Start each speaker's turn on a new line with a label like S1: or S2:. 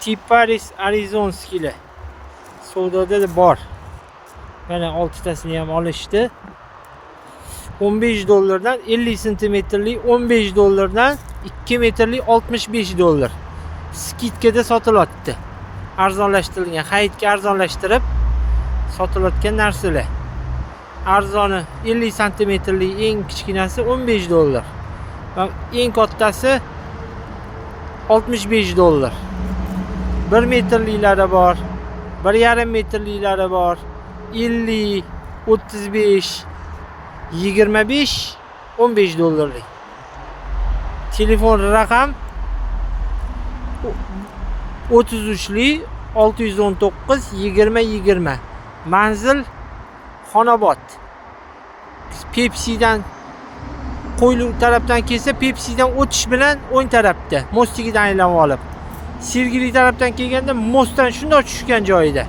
S1: Tiparis arizonskilar savdoda bor. Mana 6 tasini ham olishdi. 15 dollardan 50 santimetrli, 15 dollardan 2 metrli 65 dollar. Skidkada sotilyapti. Arzonlashtirilgan, xaridga arzonlashtirib sotilayotgan narsalar. Arzoni 50 santimetrli eng kichkinasi 15 dollar. Va eng kattasi 65 dollar. 1 metrliklari bor, 1,5 metrliklari bor, 50, 35, 25, 15 dollarlik. Telefon raqam 33li 619 20 20. Manzil Xonobod. Pepsi'dan qo'yli tarafdan kelsa, Pepsi'dan o'tish bilan o'ng tarafda, mostigidan aylanib olib. Sergeli tarafdan kelganda mostdan shunday tushgan joyida.